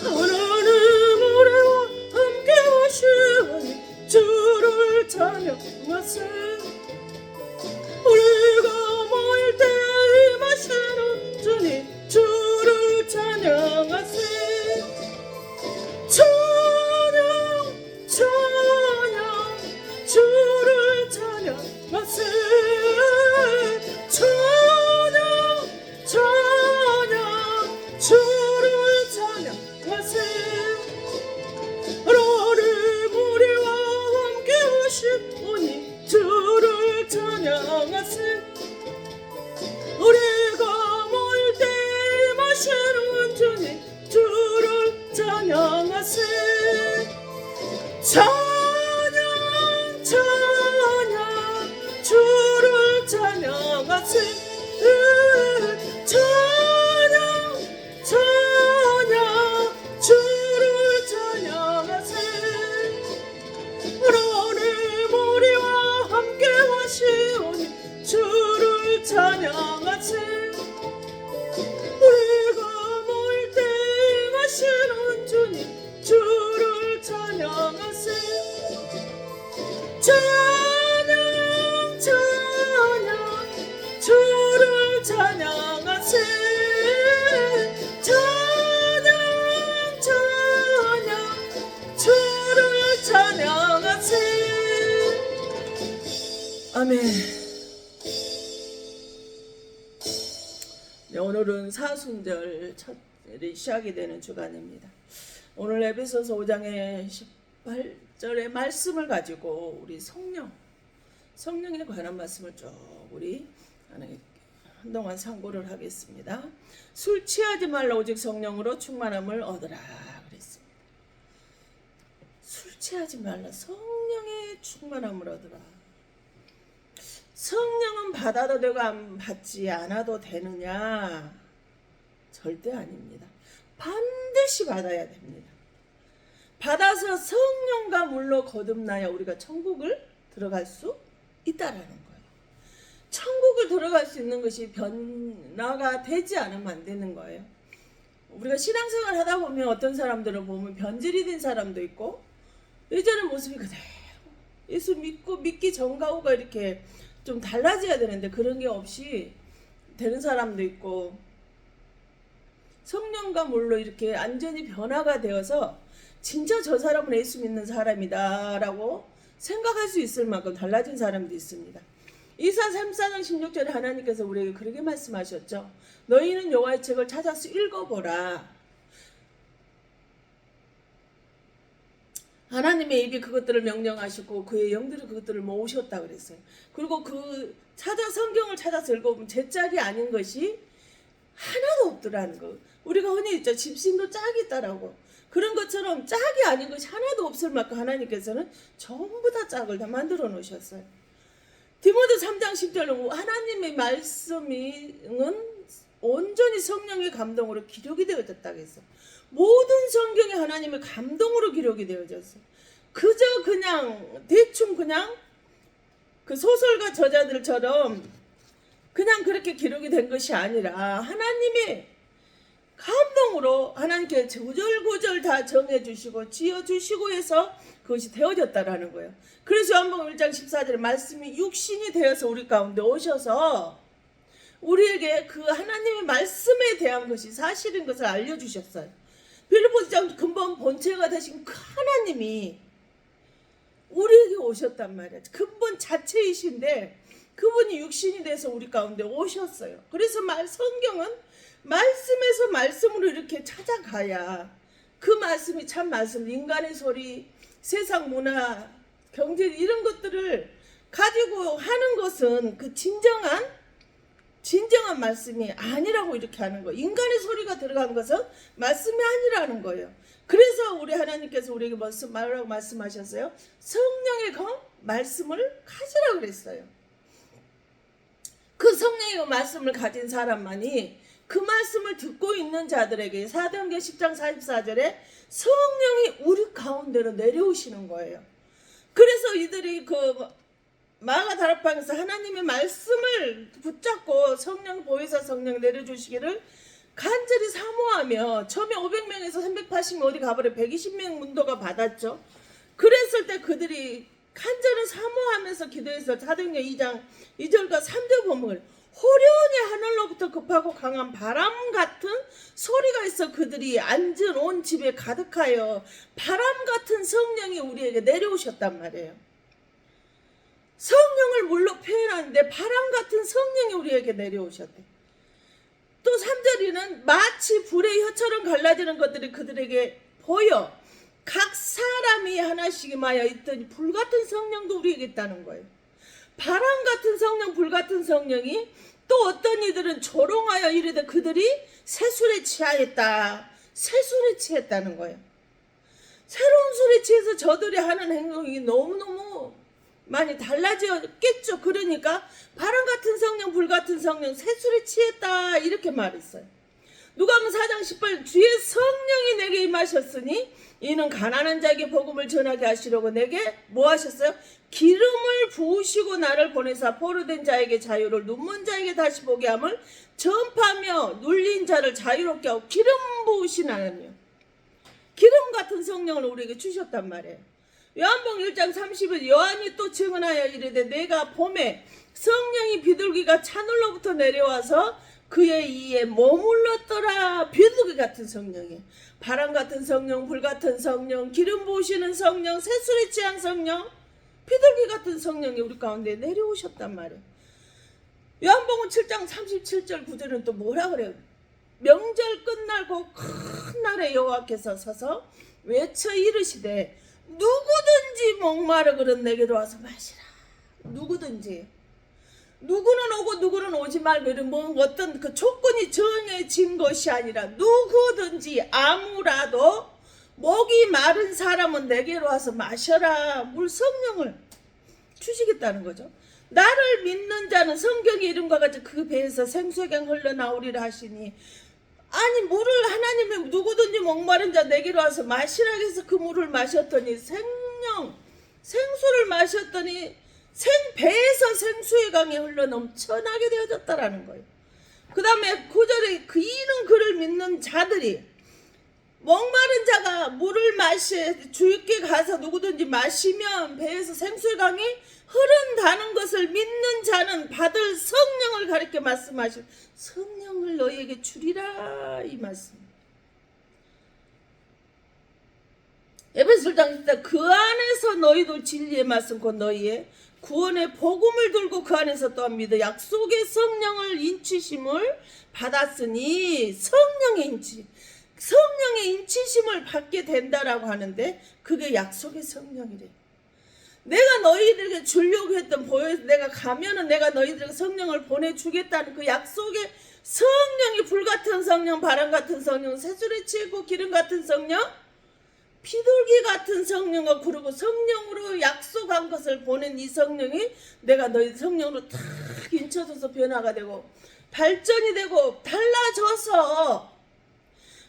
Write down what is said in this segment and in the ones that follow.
하나님 우리와 함께 하시니 주를 찬양하세. 우리가 모일 때 임하시는 주님 주를 찬양하세. 찬양 찬양 주를 찬양하세. 찬양 찬양 주를 찬양하세. 하나님 우리와 함께 하시오니 주를 찬양하세. 우리가 모일 때 임하시는 주님 주를 찬양하세. 찬양 찬양 주를 찬양하세. 찬양 찬양 주를 찬양하세. 하나님 우리와 함께 하시오니 주를 찬양하세. 우리가 모일 때 임하시는 주님 주를 찬양하세. 찬양 찬양 주를 찬양하세. 찬양 찬양 주를 찬양하세. 아멘. 네, 오늘은 사순절 첫절이 시작이 되는 주간입니다. 오늘 에베소서 5장의 18절의 말씀을 가지고 우리 성령에 관한 말씀을 쭉 우리 한동안 상고를 하겠습니다. 술 취하지 말라 오직 성령으로 충만함을 얻으라 그랬습니다. 술 취하지 말라, 성령의 충만함을 얻으라. 성령은 받아도 되고 안 받지 않아도 되느냐? 절대 아닙니다. 반드시 받아야 됩니다. 받아서 성령과 물로 거듭나야 우리가 천국을 들어갈 수 있다라는 거예요. 천국을 들어갈 수 있는 것이 변화가 되지 않으면 안 되는 거예요. 우리가 신앙생활 하다 보면 어떤 사람들을 보면 변질이 된 사람도 있고 예전의 모습이 그대로 예수 믿기 전과후가 이렇게 좀 달라져야 되는데 그런 게 없이 되는 사람도 있고, 성령과 물로 이렇게 완전히 변화가 되어서 진짜 저 사람은 예수 믿는 사람이다 라고 생각할 수 있을 만큼 달라진 사람도 있습니다. 이사 34장 16절에 하나님께서 우리에게 그렇게 말씀하셨죠. 너희는 여호와의 책을 찾아서 읽어보라. 하나님의 입이 그것들을 명령하시고 그의 영들이 그것들을 모으셨다 그랬어요. 그리고 그 성경을 찾아서 읽어보면 제 짝이 아닌 것이 하나도 없더라는 거. 우리가 흔히 있죠. 집신도 짝이 있다라고. 그런 것처럼 짝이 아닌 것이 하나도 없을 만큼 하나님께서는 전부 다 짝을 다 만들어 놓으셨어요. 디모데 3장 10절로 하나님의 말씀은 온전히 성령의 감동으로 기록이 되어졌다고 했어. 모든 성경이 하나님의 감동으로 기록이 되어졌어. 그저 그냥 대충 그냥 그 소설가 저자들처럼 그냥 그렇게 기록이 된 것이 아니라 하나님의 감동으로 하나님께 구절구절 다 정해주시고 지어주시고 해서 그것이 되어졌다라는 거예요. 그래서 요한복음 1장 14절에 말씀이 육신이 되어서 우리 가운데 오셔서 우리에게 그 하나님의 말씀에 대한 것이 사실인 것을 알려주셨어요. 빌립보서 근본 본체가 되신 그 하나님이 우리에게 오셨단 말이야. 근본 자체이신데 그분이 육신이 돼서 우리 가운데 오셨어요. 그래서 성경은 말씀에서 말씀으로 이렇게 찾아가야 그 말씀이 참 말씀, 인간의 소리, 세상 문화, 경제 이런 것들을 가지고 하는 것은 그 진정한 말씀이 아니라고 이렇게 하는 거예요. 인간의 소리가 들어간 것은 말씀이 아니라는 거예요. 그래서 우리 하나님께서 우리에게 뭐라고 말씀하셨어요? 성령의 말씀을 가지라고 그랬어요. 그 성령의 말씀을 가진 사람만이 그 말씀을 듣고 있는 자들에게 사도행전 10장 44절에 성령이 우리 가운데로 내려오시는 거예요. 그래서 이들이 마가 다락방에서 하나님의 말씀을 붙잡고 성령 보혜사 성령 내려주시기를 간절히 사모하며 처음에 500명에서 380명 어디 가버려 120명 문도가 받았죠. 그랬을 때 그들이 간절히 사모하면서 기도해서 사도행전 2장 2절과 3절 보면 호련히 하늘로부터 급하고 강한 바람 같은 소리가 있어 그들이 앉은 온 집에 가득하여 바람 같은 성령이 우리에게 내려오셨단 말이에요. 성령을 물로 표현하는데 바람 같은 성령이 우리에게 내려오셨대. 또 3절에는 마치 불의 혀처럼 갈라지는 것들이 그들에게 보여 각 사람이 하나씩 임하여 있더니 불같은 성령도 우리에게 있다는 거예요. 바람 같은 성령, 불 같은 성령이 또 어떤 이들은 조롱하여 이르되 그들이 새술에 취하였다. 새술에 취했다는 거예요. 새로운 술에 취해서 저들이 하는 행동이 너무너무 많이 달라졌겠죠. 그러니까 바람 같은 성령, 불 같은 성령, 새술에 취했다 이렇게 말했어요. 누가복음 4장 18 주의 성령이 내게 임하셨으니 이는 가난한 자에게 복음을 전하게 하시려고 내게 뭐 하셨어요? 기름을 부으시고 나를 보내사 포로된 자에게 자유를 눈먼 자에게 다시 보게 함을 전파하며 눌린 자를 자유롭게 하고 기름 부으신 하나님, 기름 같은 성령을 우리에게 주셨단 말이에요. 요한복음 1장 30일 요한이 또 증언하여 이르되 내가 봄에 성령이 비둘기가 하늘로부터 내려와서 그의 이에 머물렀더라. 비둘기 같은 성령이 바람 같은 성령, 불 같은 성령, 기름 부으시는 성령, 새술에 취한 성령, 비둘기 같은 성령이 우리 가운데 내려오셨단 말이에요. 요한복음 7장 37절 9절은 또 뭐라 그래요? 명절 끝나고 큰 날에 여호와께서 서서 외쳐 이르시되 누구든지 목마르거든 내게로 와서 마시라. 누구든지, 누구는 오고 누구는 오지 말고 이런 뭐 어떤 그 조건이 정해진 것이 아니라 누구든지 아무라도 목이 마른 사람은 내게로 와서 마셔라. 물 성령을 주시겠다는 거죠. 나를 믿는 자는 성경의 이름과 같이 그 배에서 생수강 흘러나오리라 하시니, 아니 물을 하나님이 누구든지 목마른 자 내게로 와서 마시라 해서 그 물을 마셨더니 생수를 마셨더니 배에서 생수의 강이 흘러 넘쳐나게 되어졌다라는 거예요. 그 다음에 9절에 이는 그를 믿는 자들이, 목마른 자가 물을 주께 가서 누구든지 마시면 배에서 생수의 강이 흐른다는 것을 믿는 자는 받을 성령을 가리켜 말씀하신 성령을 너희에게 주리라 이 말씀. 에베소서 1장 그 안에서 너희도 진리의 말씀 곧 너희의 구원의 복음을 들고 그 안에서 또한 믿어 약속의 성령을 인치심을 받았으니, 성령의 인치심을 받게 된다라고 하는데 그게 약속의 성령이래. 내가 너희들에게 주려고 했던 내가 가면은 내가 너희들에게 성령을 보내주겠다는 그 약속의 성령이 불같은 성령, 바람 같은 성령, 새술에 취했고 기름 같은 성령, 비둘기 같은 성령과 그러고 성령으로 약속한 것을 보낸 이 성령이 내가 너희 성령으로 탁 인쳐져서 변화가 되고 발전이 되고 달라져서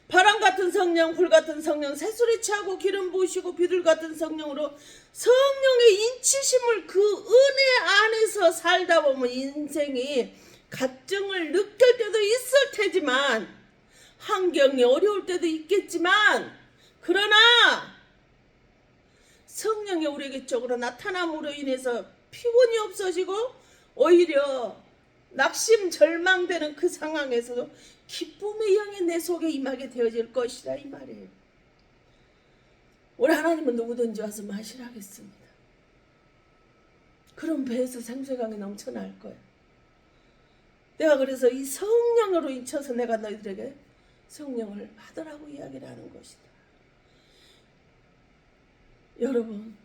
바람 같은 성령, 불 같은 성령, 새술에 취하고 기름 부으시고 비둘기 같은 성령으로 성령의 인치심을 그 은혜 안에서 살다 보면 인생이 갈증을 느낄 때도 있을 테지만, 환경이 어려울 때도 있겠지만, 그러나 성령이 우리에게 쪽으로 나타남으로 인해서 피곤이 없어지고 오히려 낙심 절망되는 그 상황에서도 기쁨의 영이 내 속에 임하게 되어질 것이라 이 말이에요. 우리 하나님은 누구든지 와서 마시라 하겠습니다. 그럼 배에서 생수강이 넘쳐날 거예요. 내가 그래서 이 성령으로 인쳐서 내가 너희들에게 성령을 받으라고 이야기를 하는 것이다. 여러분,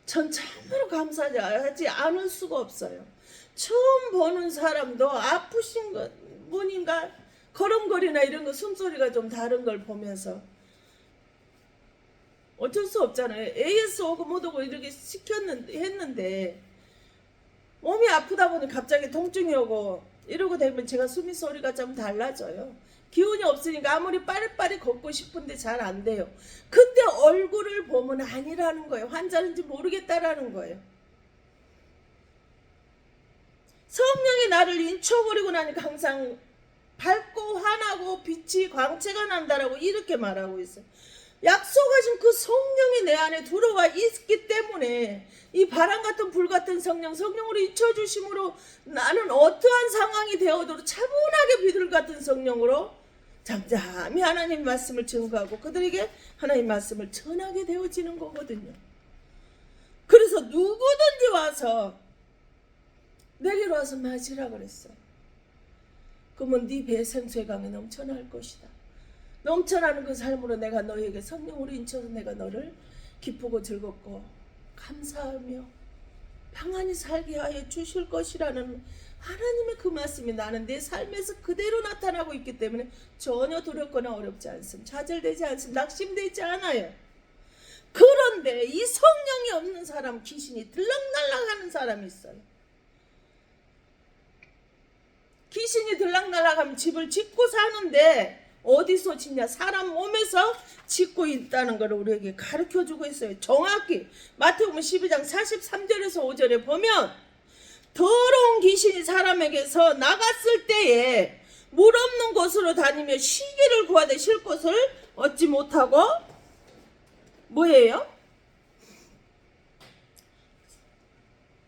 전 참으로 감사하지 않을 수가 없어요. 처음 보는 사람도 아프신 분인가 걸음걸이나 이런 거 숨소리가 좀 다른 걸 보면서 어쩔 수 없잖아요. AS 오고 못 오고 이렇게 했는데 몸이 아프다 보니 갑자기 통증이 오고 이러고 되면 제가 숨이 소리가 좀 달라져요. 기운이 없으니까 아무리 빠릿빠릿 걷고 싶은데 잘 안 돼요. 근데 얼굴을 보면 아니라는 거예요. 환자인지 모르겠다라는 거예요. 나를 인쳐버리고 나니까 항상 밝고 환하고 빛이 광채가 난다라고 이렇게 말하고 있어요. 약속하신 그 성령이 내 안에 들어와 있기 때문에 이 바람 같은 불 같은 성령으로 잊혀주심으로 나는 어떠한 상황이 되어도 차분하게 비둘 같은 성령으로 잠잠히 하나님 말씀을 증거하고 그들에게 하나님 말씀을 전하게 되어지는 거거든요. 그래서 누구든지 와서 내게로 와서 맞으라 그랬어요. 그러면 네 배 생수의 강이 넘쳐날 것이다. 넘쳐나는 그 삶으로 내가 너에게 성령으로 인쳐서 내가 너를 기쁘고 즐겁고 감사하며 평안히 살게 하여 주실 것이라는 하나님의 그 말씀이 나는 내 삶에서 그대로 나타나고 있기 때문에 전혀 두렵거나 어렵지 않습니다. 좌절되지 않습니다. 낙심되지 않아요. 그런데 이 성령이 없는 사람, 귀신이 들락날락하는 사람이 있어요. 귀신이 들락날락하면 집을 짓고 사는데 어디서 짓냐? 사람 몸에서 짓고 있다는 걸 우리에게 가르쳐주고 있어요. 정확히 마태복음 12장 43절에서 5절에 보면 더러운 귀신이 사람에게서 나갔을 때에 물 없는 곳으로 다니며 쉬기를 구하되 쉴 곳을 얻지 못하고 뭐예요?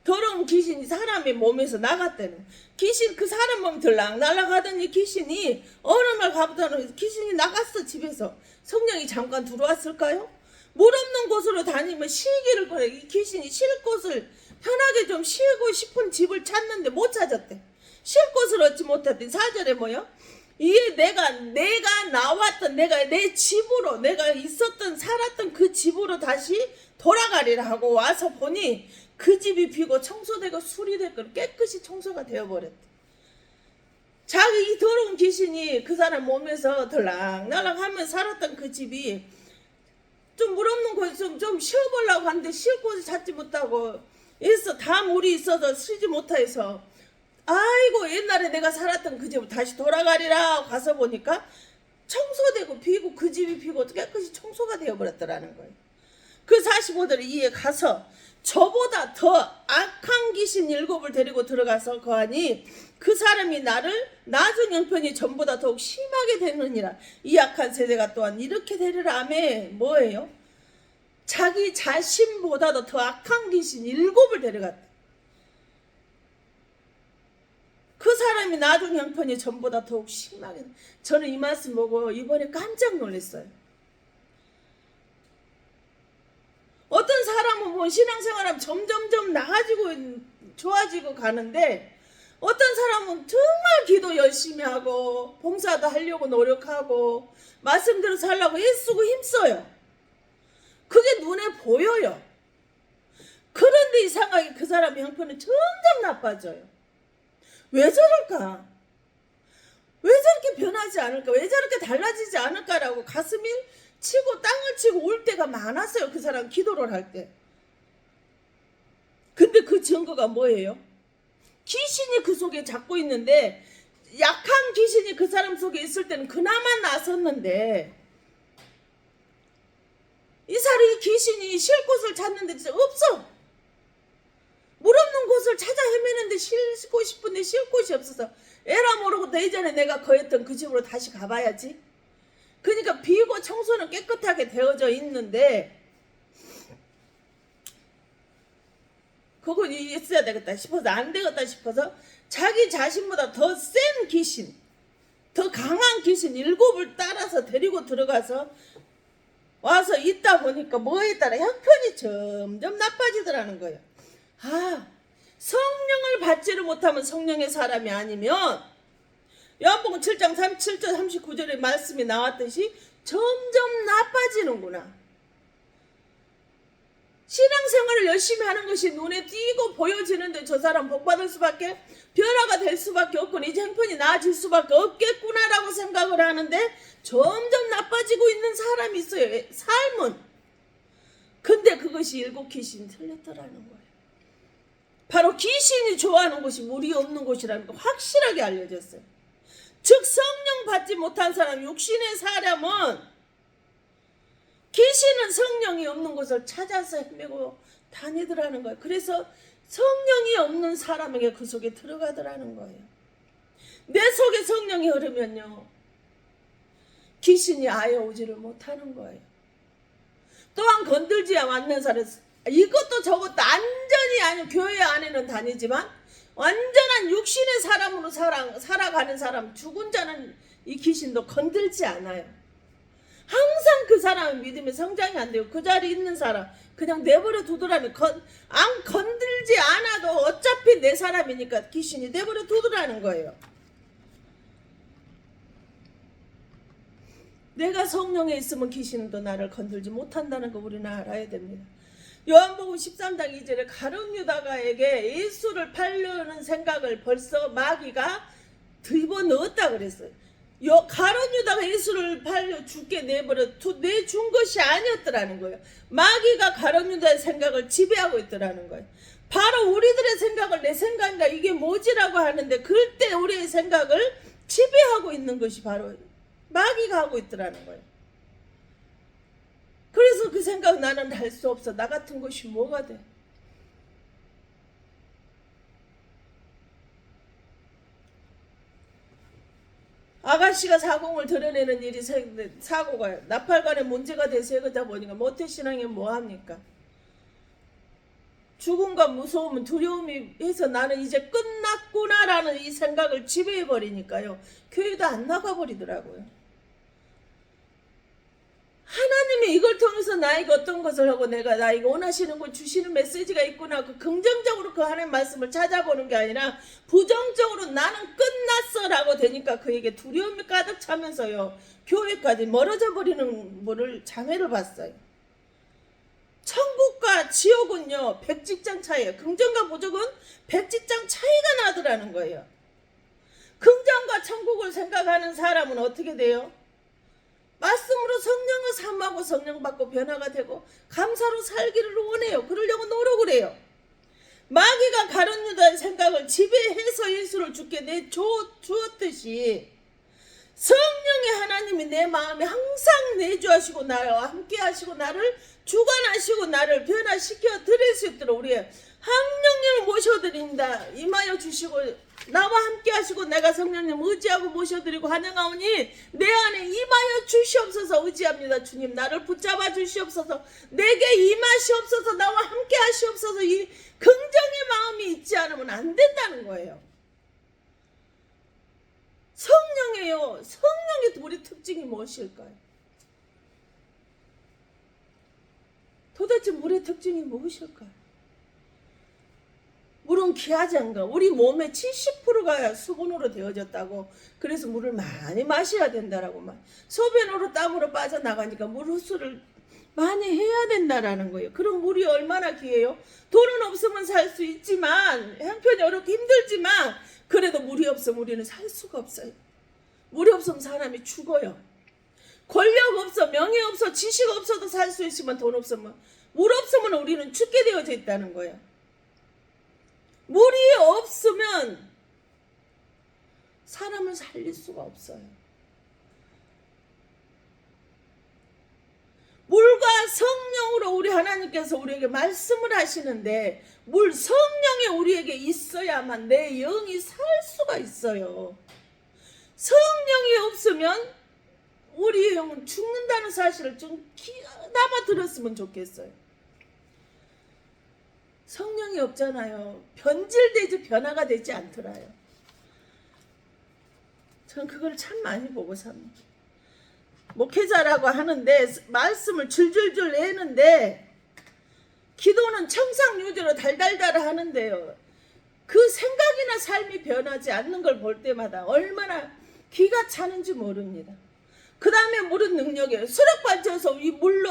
더러운 귀신이 사람의 몸에서 나갔다는 귀신 그 사람 몸 들락날락하던 이 귀신이 어느 날 가보다는 귀신이 나갔어. 집에서 성령이 잠깐 들어왔을까요? 물 없는 곳으로 다니면 쉬기를 구해. 이 귀신이 쉴 곳을 편하게 좀 쉬고 싶은 집을 찾는데 못 찾았대. 쉴 곳을 얻지 못했대. 4절에 뭐요? 이게 내가 나왔던 내가 내 집으로 내가 있었던 살았던 그 집으로 다시 돌아가리라 하고 와서 보니 그 집이 비고 청소되고 수리되고 깨끗이 청소가 되어버렸대. 자기 이 더러운 귀신이 그 사람 몸에서 들락날락하며 살았던 그 집이 좀 물 없는 곳에 좀 쉬어보려고 하는데 쉴 곳을 찾지 못하고 다 물이 있어서 쉬지 못해서 아이고 옛날에 내가 살았던 그 집으로 다시 돌아가리라 가서 보니까 청소되고 비고 그 집이 비고 깨끗이 청소가 되어버렸더라는 거예요. 그 45절에 이에 가서 저보다 더 악한 귀신 7을 데리고 들어가서 거하니 그 사람이 나를 나중 형편이 전보다 더욱 심하게 되느니라. 이 악한 세대가 또한 이렇게 되리라. 아멘. 뭐예요? 자기 자신보다도 더 악한 귀신 7을 데려갔다. 그 사람이 나중 형편이 전보다 더욱 심하게. 저는 이 말씀 보고 이번에 깜짝 놀랐어요. 어떤 사람은 뭐 신앙생활하면 점점점 나아지고 좋아지고 가는데 어떤 사람은 정말 기도 열심히 하고 봉사도 하려고 노력하고 말씀대로 살려고 애쓰고 힘써요. 그게 눈에 보여요. 그런데 이상하게 그 사람의 형편은 점점 나빠져요. 왜 저럴까? 왜 저렇게 변하지 않을까? 왜 저렇게 달라지지 않을까라고 가슴이 치고 땅을 치고 올 때가 많았어요. 그 사람 기도를 할 때. 근데 그 증거가 뭐예요? 귀신이 그 속에 잡고 있는데 약한 귀신이 그 사람 속에 있을 때는 그나마 나섰는데 이 사람이 귀신이 쉴 곳을 찾는데 진짜 없어. 물 없는 곳을 찾아 헤매는데 쉬고 싶은데 쉴 곳이 없어서 에라 모르고 내 이전에 내가 거했던 그 집으로 다시 가봐야지. 그러니까 비고 청소는 깨끗하게 되어져 있는데 그건 있어야 되겠다 싶어서 안 되겠다 싶어서 자기 자신보다 더 센 귀신, 더 강한 귀신 7을 따라서 데리고 들어가서 와서 있다 보니까 뭐에 따라 형편이 점점 나빠지더라는 거예요. 성령을 받지를 못하면 성령의 사람이 아니면 요한복음 7장 37절 39절의 말씀이 나왔듯이 점점 나빠지는구나. 신앙생활을 열심히 하는 것이 눈에 띄고 보여지는데 저 사람 복받을 수밖에 변화가 될 수밖에 없고 이제 형편이 나아질 수밖에 없겠구나라고 생각을 하는데 점점 나빠지고 있는 사람이 있어요. 삶은. 근데 그것이 7 귀신이 틀렸더라는 거예요. 바로 귀신이 좋아하는 곳이 물이 없는 곳이라는 거 확실하게 알려졌어요. 즉 성령 받지 못한 사람, 육신의 사람은 귀신은 성령이 없는 곳을 찾아서 헤매고 다니더라는 거예요. 그래서 성령이 없는 사람에게 그 속에 들어가더라는 거예요. 내 속에 성령이 흐르면요, 귀신이 아예 오지를 못하는 거예요. 또한 건들지 않는 사람, 이것도 저것도 완전히 아니, 교회 안에는 다니지만 완전한 육신의 사람으로 살아가는 사람, 죽은 자는 이 귀신도 건들지 않아요. 항상 그 사람은 믿음의 성장이 안 돼요. 그 자리에 있는 사람 그냥 내버려 두더라는, 안 건들지 않아도 어차피 내 사람이니까 귀신이 내버려 두더라는 거예요. 내가 성령에 있으면 귀신은 또 나를 건들지 못한다는 거 우리는 알아야 됩니다. 요한복음 13장 2절에 가룟 유다가에게 예수를 팔려는 생각을 벌써 마귀가 집어넣었다 그랬어요. 가룟 유다가 예수를 팔려 죽게 내준 것이 아니었더라는 거예요. 마귀가 가룟 유다의 생각을 지배하고 있더라는 거예요. 바로 우리들의 생각을 내 생각인가 이게 뭐지라고 하는데 그때 우리의 생각을 지배하고 있는 것이 바로 마귀가 하고 있더라는 거예요. 그래서 그 생각 나는 할 수 없어. 나 같은 것이 뭐가 돼? 아가씨가 사공을 드러내는 일이 사고가 나팔관에 문제가 돼서 그러다 보니까 모태신앙이 뭐합니까? 죽음과 무서움은 두려움이 해서 나는 이제 끝났구나라는 이 생각을 지배해버리니까요. 교회도 안 나가버리더라고요. 하나님이 이걸 통해서 나에게 어떤 것을 하고 내가 나에게 원하시는 걸 주시는 메시지가 있구나. 그 긍정적으로 그 하나님 말씀을 찾아보는 게 아니라 부정적으로 나는 끝났어 라고 되니까 그에게 두려움이 가득 차면서요. 교회까지 멀어져 버리는 분을 장애를 봤어요. 천국과 지옥은요 100직장 차이예요. 긍정과 부정은 100직장 차이가 나더라는 거예요. 긍정과 천국을 생각하는 사람은 어떻게 돼요? 말씀으로 성령을 삼하고 성령 받고 변화가 되고 감사로 살기를 원해요. 그러려고 노력을 해요. 마귀가 가룟 유다의 생각을 지배해서 예수를 죽게 내주었듯이 성령의 하나님이 내 마음에 항상 내주하시고 나와 함께 하시고 나를 주관하시고 나를 변화시켜 드릴 수 있도록 우리 성령님을 모셔드린다. 임하여 주시고 나와 함께 하시고 내가 성령님 의지하고 모셔드리고 환영하오니 내 안에 임하여 주시옵소서. 의지합니다. 주님 나를 붙잡아 주시옵소서. 내게 임하시옵소서. 나와 함께 하시옵소서. 이 긍정의 마음이 있지 않으면 안 된다는 거예요. 성령이에요. 성령의 우리 특징이 무엇일까요? 도대체 물의 특징이 무엇일까요? 물은 귀하지 않은가? 우리 몸의 70%가 수분으로 되어졌다고. 그래서 물을 많이 마셔야 된다라고 막 소변으로 땀으로 빠져나가니까 물 흡수를 많이 해야 된다라는 거예요. 그럼 물이 얼마나 귀해요? 돈은 없으면 살 수 있지만 형편이 어렵고 힘들지만 그래도 물이 없으면 우리는 살 수가 없어요. 물이 없으면 사람이 죽어요. 권력 없어, 명예 없어, 지식 없어도 살 수 있지만 돈 없으면 물 없으면 우리는 죽게 되어져 있다는 거예요. 물이 없으면 사람을 살릴 수가 없어요. 물과 성령으로 우리 하나님께서 우리에게 말씀을 하시는데 성령이 우리에게 있어야만 내 영이 살 수가 있어요. 성령이 없으면 우리의 영은 죽는다는 사실을 좀 귀담아 들었으면 좋겠어요. 성령이 없잖아요. 변질되지 변화가 되지 않더라요. 전 그걸 참 많이 보고 삽니다. 목회자라고 하는데 말씀을 줄줄줄 내는데 기도는 청상유지로 달달달 하는데요. 그 생각이나 삶이 변하지 않는 걸 볼 때마다 얼마나 기가 차는지 모릅니다. 그 다음에 물은 능력이에요. 수력 발전소 이 물로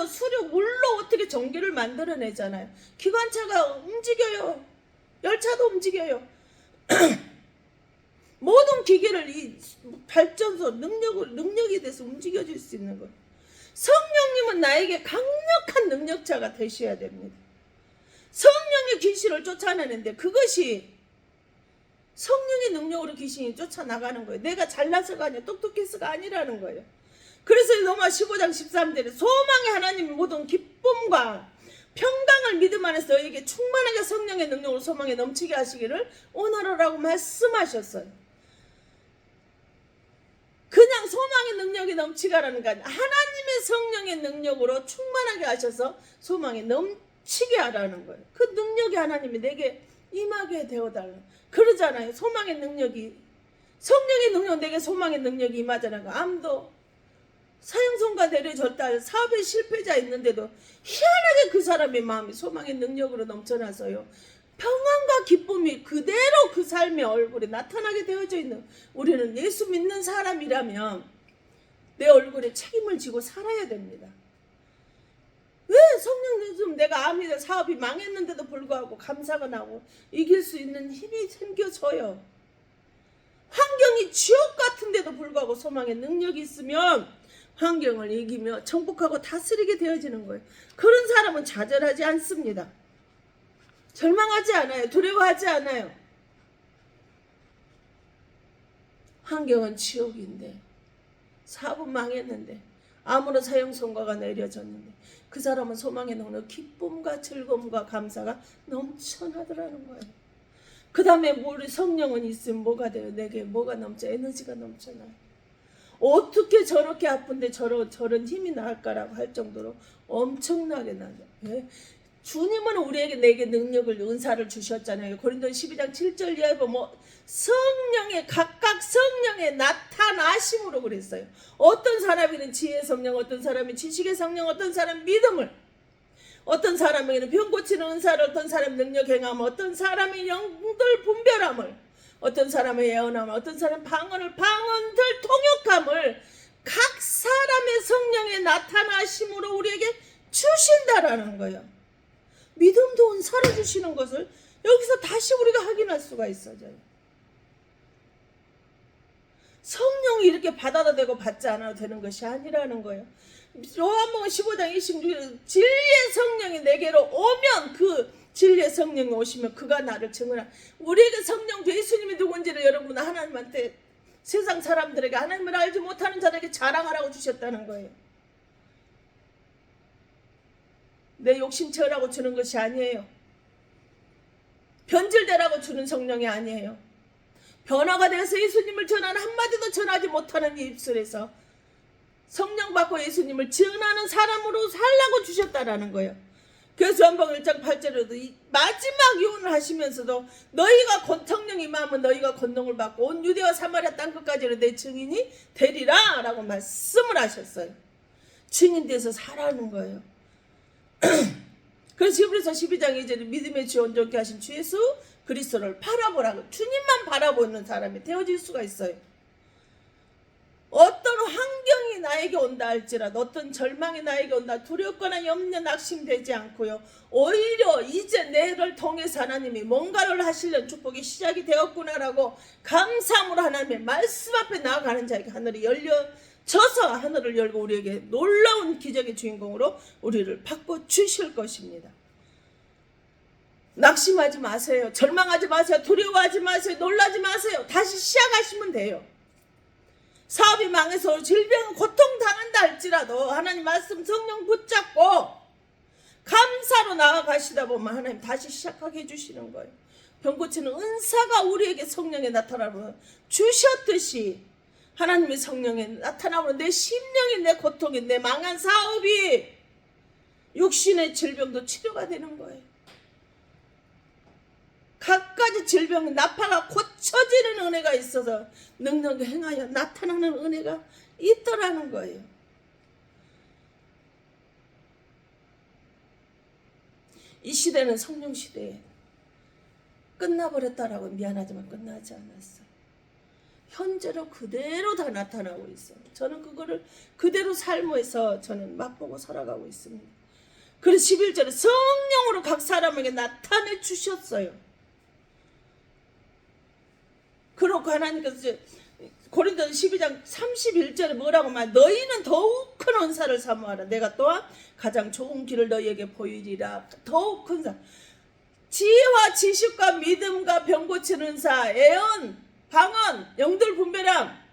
어떻게 전기를 만들어내잖아요. 기관차가 움직여요. 열차도 움직여요. 모든 기계를 이 발전소 능력이 돼서 움직여줄 수 있는 거예요. 성령님은 나에게 강력한 능력자가 되셔야 됩니다. 성령의 귀신을 쫓아내는데 그것이 성령의 능력으로 귀신이 쫓아나가는 거예요. 내가 잘나서가 아니라 똑똑해서가 아니라는 거예요. 그래서 로마 15장 13절에 소망의 하나님의 모든 기쁨과 평강을 믿음 안에서 너에게 충만하게 성령의 능력으로 소망에 넘치게 하시기를 원하노라고 말씀하셨어요. 그냥 소망의 능력이 넘치게 하라는 게 아니라 하나님의 성령의 능력으로 충만하게 하셔서 소망에 넘치게 하라는 거예요. 그 능력이 하나님이 내게 임하게 되어달라. 그러잖아요. 소망의 능력이, 성령의 능력, 내게 소망의 능력이 임하잖아요. 암도 사형선과 내려졌다 사업의 실패자 있는데도 희한하게 그 사람의 마음이 소망의 능력으로 넘쳐나서요. 평안과 기쁨이 그대로 그 삶의 얼굴에 나타나게 되어져 있는, 우리는 예수 믿는 사람이라면 내 얼굴에 책임을 지고 살아야 됩니다. 왜 성령 좀 내가 암이 사업이 망했는데도 불구하고 감사가 나고 이길 수 있는 힘이 생겨서요. 환경이 지옥 같은데도 불구하고 소망의 능력이 있으면 환경을 이기며 정복하고 다스리게 되어지는 거예요. 그런 사람은 좌절하지 않습니다. 절망하지 않아요. 두려워하지 않아요. 환경은 지옥인데, 사업은 망했는데, 암으로 사형 선고가 내려졌는데 그 사람은 소망의 능력, 기쁨과 즐거움과 감사가 넘쳐나더라는 거예요. 그 다음에 우리 성령은 있으면 뭐가 돼요? 내게 뭐가 넘쳐? 에너지가 넘쳐나요. 어떻게 저렇게 아픈데 저런 힘이 나을까라고 할 정도로 엄청나게 나죠. 예? 주님은 우리에게 내게 능력을, 은사를 주셨잖아요. 고린도 12장 7절 이하에 보면 성령의, 각각 성령의 나타나심으로 그랬어요. 어떤 사람에게는 지혜의 성령, 어떤 사람이 지식의 성령, 어떤 사람은 믿음을, 어떤 사람에게는 병 고치는 은사를, 어떤 사람은 능력 행함을, 어떤 사람이 영들 분별함을, 어떤 사람의 예언함을, 어떤 사람은 방언을, 방언들 통역함을 각 사람의 성령의 나타나심으로 우리에게 주신다라는 거예요. 믿음도 은사를 주시는 것을 여기서 다시 우리가 확인할 수가 있어요. 성령이 이렇게 받아도 되고 받지 않아도 되는 것이 아니라는 거예요. 요한복음 15장 26절 진리의 성령이 내게로 오면, 그 진리의 성령이 오시면 그가 나를 증언하라. 우리에게 성령 예수님이 누군지를 여러분 하나님한테, 세상 사람들에게, 하나님을 알지 못하는 자들에게 자랑하라고 주셨다는 거예요. 내 욕심 채우라고 주는 것이 아니에요. 변질되라고 주는 성령이 아니에요. 변화가 돼서 예수님을 전하는, 한마디도 전하지 못하는 이 입술에서 성령 받고 예수님을 전하는 사람으로 살라고 주셨다라는 거예요. 그래서 요한복음 1장 8절에도 이 마지막 유언을 하시면서도 너희가 성령이 임하면 너희가 권능을 받고 온 유대와 사마리아 땅끝까지는 내 증인이 되리라 라고 말씀을 하셨어요. 증인돼서 살아가는 거예요. 그래서 히브리서 12장 2절에 믿음의 주 온전케 하신 주 예수 그리스도를 바라보라고, 주님만 바라보는 사람이 되어질 수가 있어요. 어떤 환경이 나에게 온다 할지라도, 어떤 절망이 나에게 온다, 두렵거나 염려 낙심되지 않고요, 오히려 이제 내를 통해서 하나님이 뭔가를 하시려는 축복이 시작이 되었구나라고 감사함으로 하나님의 말씀 앞에 나아가는 자에게 하늘이 열려져서, 하늘을 열고 우리에게 놀라운 기적의 주인공으로 우리를 바꿔 주실 것입니다. 낙심하지 마세요. 절망하지 마세요. 두려워하지 마세요. 놀라지 마세요. 다시 시작하시면 돼요. 사업이 망해서 질병 고통당한다 할지라도 하나님 말씀 성령 붙잡고 감사로 나아가시다 보면 하나님 다시 시작하게 해주시는 거예요. 병 고치는 은사가 우리에게 성령에 나타나면 주셨듯이 하나님의 성령에 나타나면 내 심령이, 내 고통이, 내 망한 사업이, 육신의 질병도 치료가 되는 거예요. 각가지 질병, 나파가 고쳐지는 은혜가 있어서 능력을 행하여 나타나는 은혜가 있더라는 거예요. 이 시대는 성령 시대에 끝나버렸다라고 미안하지만 끝나지 않았어요. 현재로 그대로 다 나타나고 있어요. 저는 그거를 그대로 삶에서 저는 맛보고 살아가고 있습니다. 그래서 11절에 성령으로 각 사람에게 나타내 주셨어요. 그렇고 하나님께서 고린도서 12장 31절에 뭐라고 말? 너희는 더욱 큰 은사를 사모하라. 내가 또한 가장 좋은 길을 너희에게 보이리라. 더욱 큰 사. 지혜와 지식과 믿음과 병 고치는 은사, 애언, 방언, 영들 분별함,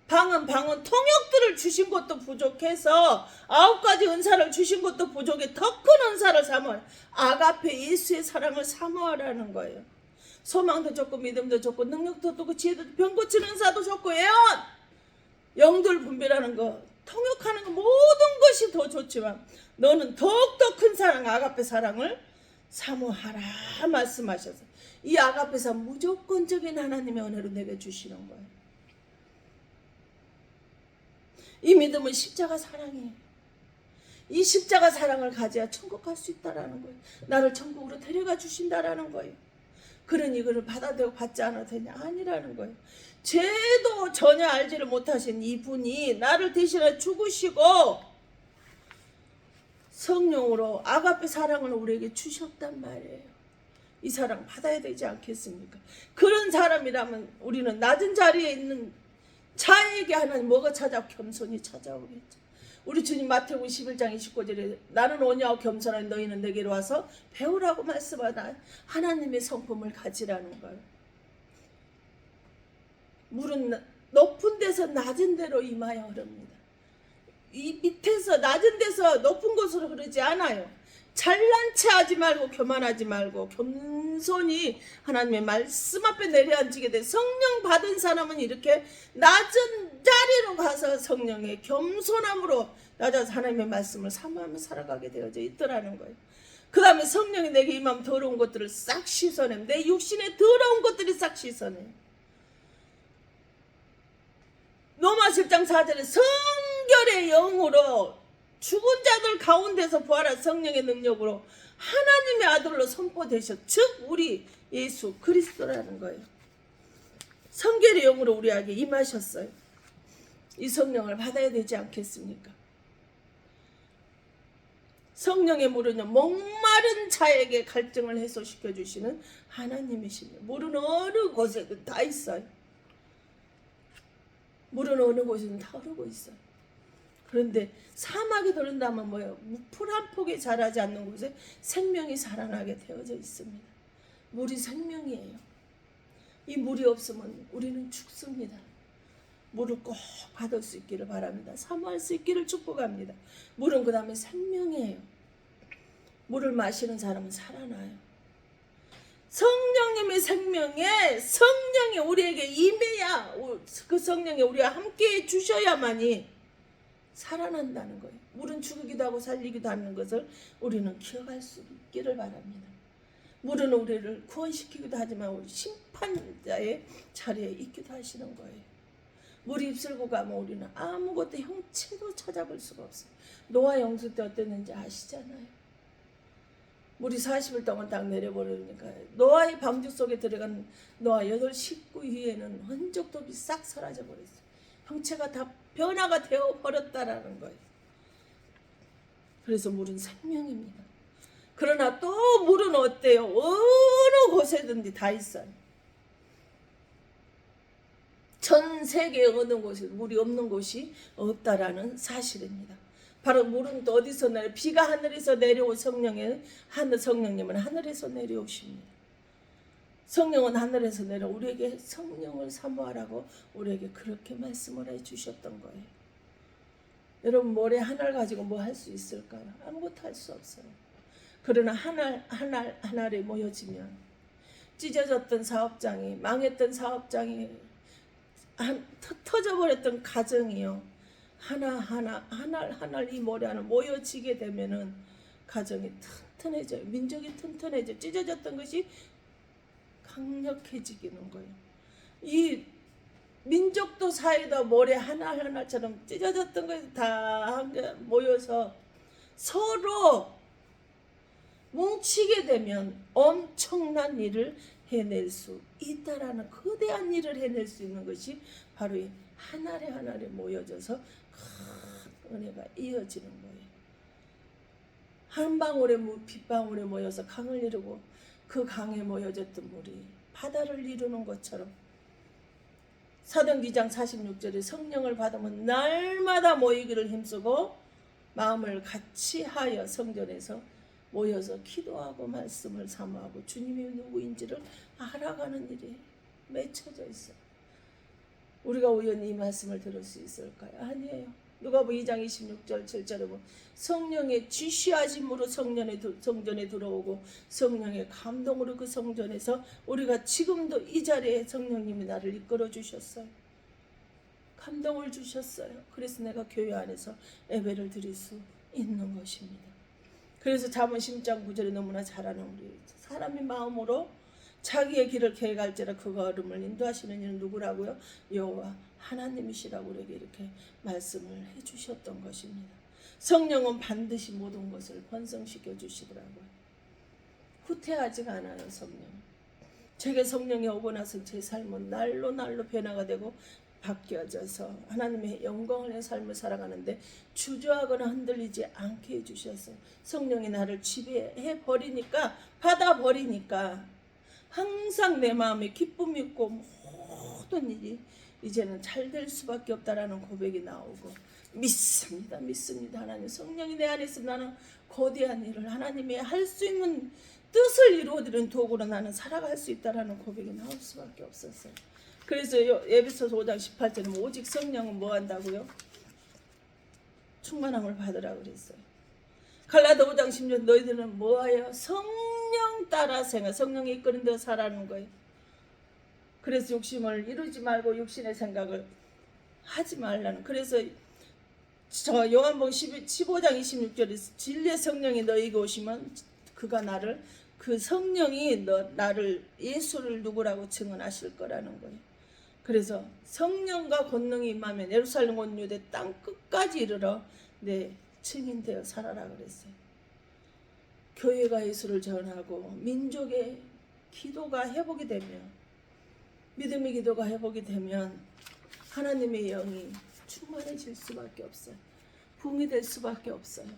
방은 통역들을 주신 것도 부족해서 9가지 은사를 주신 것도 부족해 더 큰 은사를 사모하 아가페 예수의 사랑을 사모하라는 거예요. 소망도 좋고 믿음도 좋고 능력도 좋고 지혜도 병 고치는 은사도 좋고 애원 영들 분별하는 거 통역하는 거 모든 것이 더 좋지만 너는 더욱더 큰 사랑 아가페 사랑을 사모하라 말씀하셔서 이 아가페 사랑 무조건적인 하나님의 은혜로 내게 주시는 거예요. 이 믿음은 십자가 사랑이에요. 이 십자가 사랑을 가져야 천국 갈 수 있다라는 거예요. 나를 천국으로 데려가 주신다라는 거예요. 그러니 이거를 받아들고 받지 않아도 되냐? 아니라는 거예요. 죄도 전혀 알지를 못하신 이분이 나를 대신해 죽으시고 성령으로 아가페 사랑을 우리에게 주셨단 말이에요. 이 사랑 받아야 되지 않겠습니까? 그런 사람이라면 우리는 낮은 자리에 있는 자에게 하나님 뭐가 찾아오고 겸손히 찾아오겠죠. 우리 주님 마태복음 11장 29절에 나는 오냐고 겸손한 너희는 내게로 와서 배우라고 말씀하다 하나님의 성품을 가지라는 걸. 물은 높은 데서 낮은 데로 임하여 흐릅니다. 이 밑에서 낮은 데서 높은 곳으로 흐르지 않아요. 잘난 체 하지 말고 교만하지 말고 겸손히 하나님의 말씀 앞에 내려앉게 돼. 성령 받은 사람은 이렇게 낮은 자리로 가서 성령의 겸손함으로 낮아서 하나님의 말씀을 사모하며 살아가게 되어져 있더라는 거예요. 그 다음에 성령이 내게 임하면 더러운 것들을 싹 씻어내. 내 육신에 더러운 것들이 싹 씻어내. 로마 10장 4절에 성결의 영으로 죽은 자들 가운데서 부활한 성령의 능력으로 하나님의 아들로 선포되셨. 즉 우리 예수 그리스도라는 거예요. 성결의 영으로 우리에게 임하셨어요. 이 성령을 받아야 되지 않겠습니까? 성령의 물은요 목마른 자에게 갈증을 해소시켜 주시는 하나님이십니다. 물은 어느 곳에든 다 있어요. 물은 어느 곳에든 다 흐르고 있어요. 그런데 사막이 흐른다면 뭐예요? 풀 한 폭이 자라지 않는 곳에 생명이 살아나게 되어져 있습니다. 물이 생명이에요. 이 물이 없으면 우리는 죽습니다. 물을 꼭 받을 수 있기를 바랍니다. 사모할 수 있기를 축복합니다. 물은 그 다음에 생명이에요. 물을 마시는 사람은 살아나요. 성령님의 생명에 성령이 우리에게 임해야 그 성령이 우리와 함께해 주셔야만이 살아난다는 거예요. 물은 죽이기도 하고 살리기도 하는 것을 우리는 기억할 수 있기를 바랍니다. 물은 우리를 구원시키기도 하지만 우리 심판자의 자리에 있기도 하시는 거예요. 물이 입술고 가면 우리는 아무것도 형체도 찾아볼 수가 없어요. 노아 영수 때 어땠는지 아시잖아요. 물이 40일 동안 딱 내려버리니까 노아의 방주 속에 들어간 노아 8 식구 위에는 흔적도 없이 싹 사라져 버렸어요. 형체가 다 변화가 되어 버렸다라는 거예요. 그래서 물은 생명입니다. 그러나 또 물은 어때요? 어느 곳에든지 다 있어요. 전 세계 어느 곳에 물이 없는 곳이 없다라는 사실입니다. 바로 물은 또 어디서 내려? 비가 하늘에서 내려온 성령님은 하늘에서 내려오십니다. 성령은 하늘에서 내려 우리에게 성령을 사모하라고 우리에게 그렇게 말씀을 해주셨던 거예요. 여러분 모래 하나를 가지고 뭐 할 수 있을까요? 아무것도 할 수 없어요. 그러나 하나에 모여지면 찢어졌던 사업장이 망했던 사업장이 터져버렸던 가정이요. 하나 이 모래 하나 모여지게 되면은 가정이 튼튼해져요. 민족이 튼튼해져. 찢어졌던 것이 강력해지기는 거예요. 이 민족도 사이다 모래 하나처럼 찢어졌던 것이 다 모여서 서로 뭉치게 되면 엄청난 일을 해낼 수 있다라는 거대한 일을 해낼 수 있는 것이 바로 이 하나에 모여져서 큰 은혜가 이어지는 거예요. 한 방울의 물, 빗방울에 모여서 강을 이루고 그 강에 모여졌던 물이 바다를 이루는 것처럼 사도행전 2장 46절에 성령을 받으면 날마다 모이기를 힘쓰고 마음을 같이 하여 성전에서 모여서 기도하고 말씀을 사모하고 주님이 누구인지를 알아가는 일이 맺혀져 있어요. 우리가 우연히 이 말씀을 들을 수 있을까요? 아니에요. 누가복음 2장 26절 7절에 보면 성령의 지시하심으로 성전에 들어오고 성령의 감동으로 그 성전에서 우리가 지금도 이 자리에 성령님이 나를 이끌어 주셨어요. 감동을 주셨어요. 그래서 내가 교회 안에서 예배를 드릴 수 있는 것입니다. 그래서 잠언 10장 9절에 너무나 잘 아는 우리 사람이 마음으로 자기의 길을 계획할지라 그 걸음을 인도하시는 이는 누구라고요? 여호와 하나님이시라고 우리에게 이렇게 말씀을 해주셨던 것입니다. 성령은 반드시 모든 것을 번성시켜 주시더라고요. 후퇴하지가 않아요. 성령. 제게 성령이 오고 나서 제 삶은 날로 변화가 되고 바뀌어져서 하나님의 영광의 삶을 살아가는데 주저하거나 흔들리지 않게 해주셨어요. 성령이 나를 지배해 버리니까, 받아 버리니까 항상 내 마음에 기쁨이 있고 모든 일이 이제는 잘 될 수밖에 없다라는 고백이 나오고 믿습니다. 하나님 성령이 내 안에 있으면 나는 거대한 일을 하나님이 할 수 있는 뜻을 이루어드리는 도구로 나는 살아갈 수 있다라는 고백이 나올 수밖에 없었어요. 그래서 에베소서 5장 18절에 오직 성령은 뭐 한다고요? 충만함을 받으라 그랬어요. 갈라디아 5장 16절 너희들은 뭐하여? 성령 따라 생각, 성령이 이끄는 대로 살아가는 거예요. 그래서 욕심을 이루지 말고 육신의 생각을 하지 말라는. 그래서 저 요한복음 15장 26절에 진리의 성령이 너희에게 오시면 그가 나를, 그 성령이 나를 예수를 누구라고 증언하실 거라는 거예요. 그래서 성령과 권능이 임하면 예루살렘 온 유대 땅 끝까지 이르러 내 증인되어 살아라 그랬어요. 교회가 예수를 전하고 민족의 기도가 회복이 되면, 믿음의 기도가 회복이 되면 하나님의 영이 충만해질 수밖에 없어요. 붕이 될 수밖에 없어요.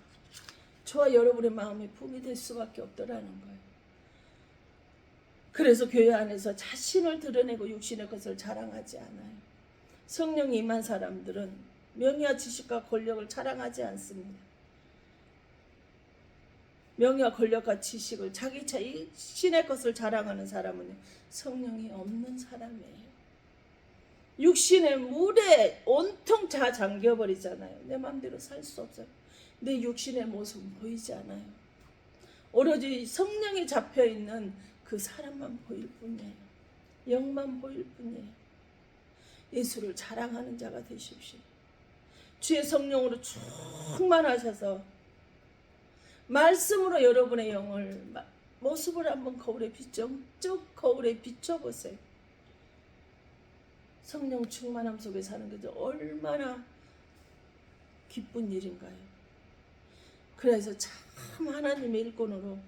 저와 여러분의 마음이 붕이 될 수밖에 없더라는 거예요. 그래서 교회 안에서 자신을 드러내고 육신의 것을 자랑하지 않아요. 성령이 임한 사람들은 명예와 지식과 권력을 자랑하지 않습니다. 명예와 권력과 지식을 자기 자신의 것을 자랑하는 사람은 성령이 없는 사람이에요. 육신의 물에 온통 다 잠겨버리잖아요. 내 마음대로 살 수 없어요. 내 육신의 모습은 보이지 않아요. 오로지 성령이 잡혀있는 그 사람만 보일 뿐이에요. 영만 보일 뿐이에요. 예수를 자랑하는 자가 되십시오. 주의 성령으로 충만하셔서 말씀으로 여러분의 영을, 모습을 한번 거울에 비춰보세요. 성령 충만함 속에 사는 것도 얼마나 기쁜 일인가요? 그래서 참 하나님의 일꾼으로,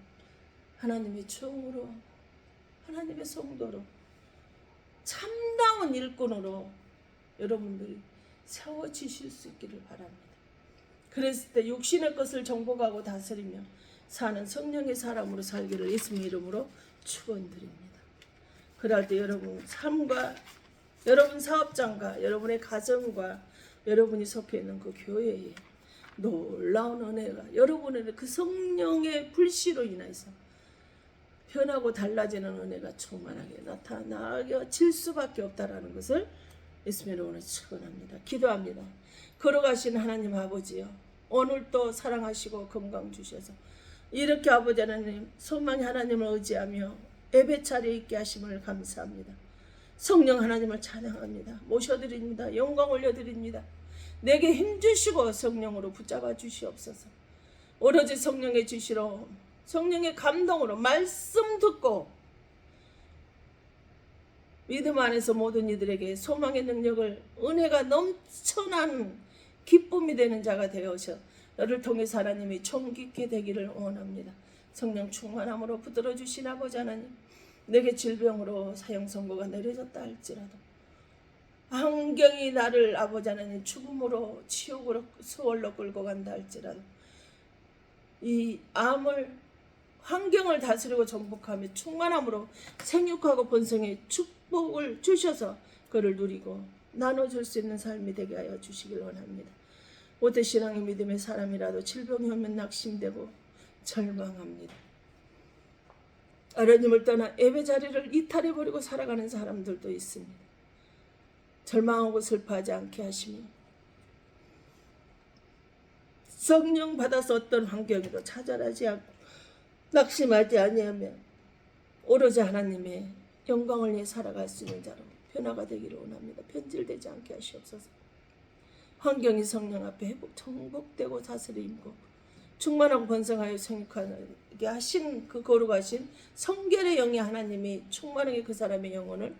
하나님의 종으로, 하나님의 성도로, 참다운 일꾼으로 여러분들이 세워지실 수 있기를 바랍니다. 그랬을 때 육신의 것을 정복하고 다스리며 사는 성령의 사람으로 살기를 예수님의 이름으로 축원드립니다. 그럴 때 여러분 삶과 여러분 사업장과 여러분의 가정과 여러분이 속해 있는 그 교회에 놀라운 은혜가 여러분의 그 성령의 불씨로 인해서 변하고 달라지는 은혜가 충만하게 나타나질 수밖에 없다라는 것을 예수님의 이름으로 축원합니다. 기도합니다. 걸어가신 하나님 아버지요, 오늘도 사랑하시고 건강 주셔서 이렇게 아버지 하나님 소망의 하나님을 의지하며 예배 자리에 있게 하심을 감사합니다. 성령 하나님을 찬양합니다. 모셔드립니다. 영광 올려드립니다. 내게 힘주시고 성령으로 붙잡아 주시옵소서. 오로지 성령의 지시로, 성령의 감동으로 말씀 듣고 믿음 안에서 모든 이들에게 소망의 능력을, 은혜가 넘쳐난 기쁨이 되는 자가 되어서 너를 통해서 하나님이 총깃게 되기를 원합니다. 성령 충만함으로 붙들어 주신 아버지 하나님, 내게 질병으로 사형 선고가 내려졌다 할지라도, 환경이 나를 아버지 하나님 죽음으로, 지옥으로, 수월로 끌고 간다 할지라도, 이 암을, 환경을 다스리고 정복하며 충만함으로 생육하고 번성의 축복을 주셔서 그를 누리고 나눠줄 수 있는 삶이 되게 하여 주시길 원합니다. 오대 신앙의 믿음의 사람이라도 질병이 오면 낙심되고 절망합니다. 하나님을 떠나 예배 자리를 이탈해버리고 살아가는 사람들도 있습니다. 절망하고 슬퍼하지 않게 하시며 성령 받아서 어떤 환경에도 좌절하지 않고 낙심하지 아니하며 오로지 하나님의 영광을 위해 살아갈 수 있는 자로 변화가 되기를 원합니다. 변질되지 않게 하시옵소서. 환경이 성령 앞에 회복, 정복되고 다스려 임고 충만하고 번성하여 성육하게 하신 그 거룩하신 성결의 영이 하나님이 충만하게 그 사람의 영혼을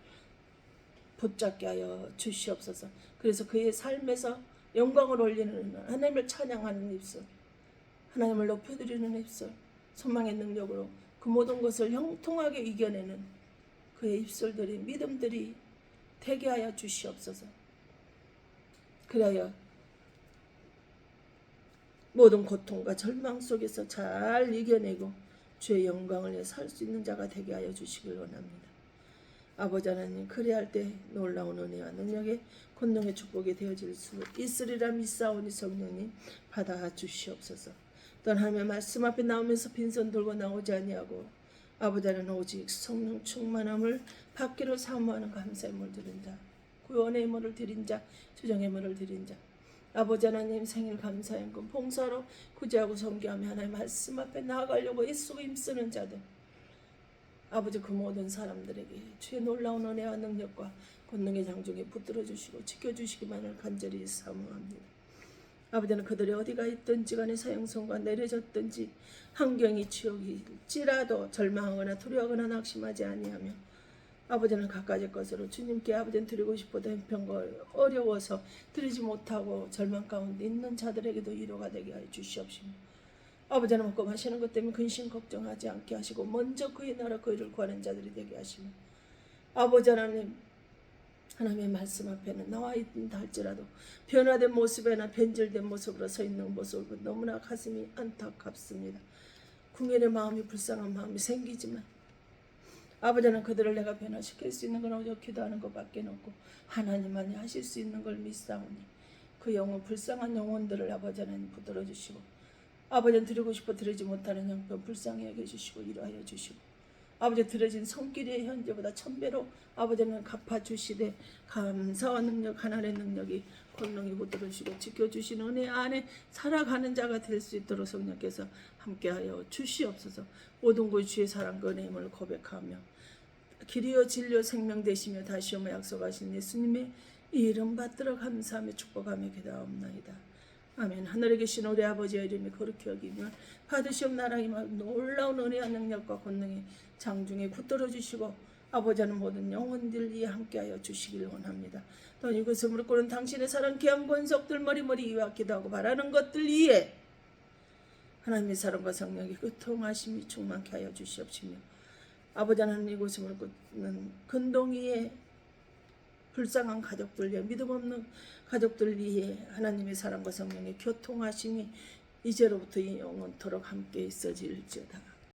붙잡게 하여 주시옵소서. 그래서 그의 삶에서 영광을 올리는 하나님을 찬양하는 입술, 하나님을 높여드리는 입술, 소망의 능력으로 그 모든 것을 형통하게 이겨내는 그의 입술들이 믿음들이 되게 하여 주시옵소서. 그래야 모든 고통과 절망 속에서 잘 이겨내고 주의 영광을 위해 살 수 있는 자가 되게 하여 주시길 원합니다. 아버지 하나님, 그리할 때 놀라운 은혜와 능력의 권능의 축복이 되어질 수 있으리라 믿사오니 성령님 받아 주시옵소서. 또한 하나님의 말씀 앞에 나오면서 빈손 들고 나오지 아니하고 아버지 하나님 오직 성령 충만함을 받기를 사모하는 감사의 물 드린 자, 구원의 물을 드린 자, 주정의 물을 드린 자, 아버지 하나님 생일 감사의 금 봉사로 구제하고 섬기하며 하나님 말씀 앞에 나아가려고 애쓰고 힘쓰는 자들, 아버지 그 모든 사람들에게 주의 놀라운 은혜와 능력과 권능의 장중에 붙들어 주시고 지켜주시기만을 간절히 사모합니다. 아버지는 그들이 어디가 있든지 간에 사형선고가 내려졌든지 환경이 지옥일지라도 절망하거나 두려워하거나 낙심하지 아니하며 아버지는 갖가지 것으로 주님께 아버지는 드리고 싶어도 형편과 어려워서 드리지 못하고 절망 가운데 있는 자들에게도 위로가 되게 하여 주시옵시며 아버지는 먹고 마시는 것 때문에 근심 걱정하지 않게 하시고 먼저 그의 나라 그 일을 구하는 자들이 되게 하시며 아버지 하나님, 하나님의 말씀 앞에는 나와 있다 할지라도 변화된 모습이나 변질된 모습으로 서 있는 모습으로 너무나 가슴이 안타깝습니다. 궁연의 마음이 불쌍한 마음이 생기지만 아버지는 그들을 내가 변화시킬 수 있는 건 오직 기도하는 것밖에 없고 하나님만이 하실 수 있는 걸 믿사오니 그 영혼 불쌍한 영혼들을 아버지 하나님 붙들어 주시고 아버지는 드리고 싶어 드리지 못하는 형편 불쌍히 여겨 주시고 이루하여 주시고 아버지 들어진 손길이 현재보다 1000배로 아버지는 갚아주시되 감사와 능력 하나님의 능력이 권능이 붙들어 주시고 지켜주시는 은혜 안에 살아가는 자가 될 수 있도록 성령께서 함께하여 주시옵소서. 모든 것 주의 사랑과 은혜임을 고백하며 길이요 진리요 생명 되시며 다시 오며 약속하신 예수님의 이름 받들어 감사하며 축복하며 기도하옵나이다. 아멘. 하늘에 계신 우리 아버지의 이름이 거룩히 여기며 받으시옵나라의 놀라운 은혜와 능력과 권능이 장중에 붙들어 주시고 아버지는 모든 영혼들 위에 함께하여 주시길 원합니다. 또한 이것을 무릎 꿇은 당신의 사랑 귀한 권속들 머리머리 이와 기도하고 바라는 것들 위에 하나님의 사랑과 성령의 그 통하심이 충만케 하여 주시옵시며 아버지 하나님 이곳을 무릎 꿇는 근동이의 불쌍한 가족들 위해 믿음 없는 가족들 위해 하나님의 사랑과 성령의 교통하심이 이제로부터 영원토록 함께 있어질지어다.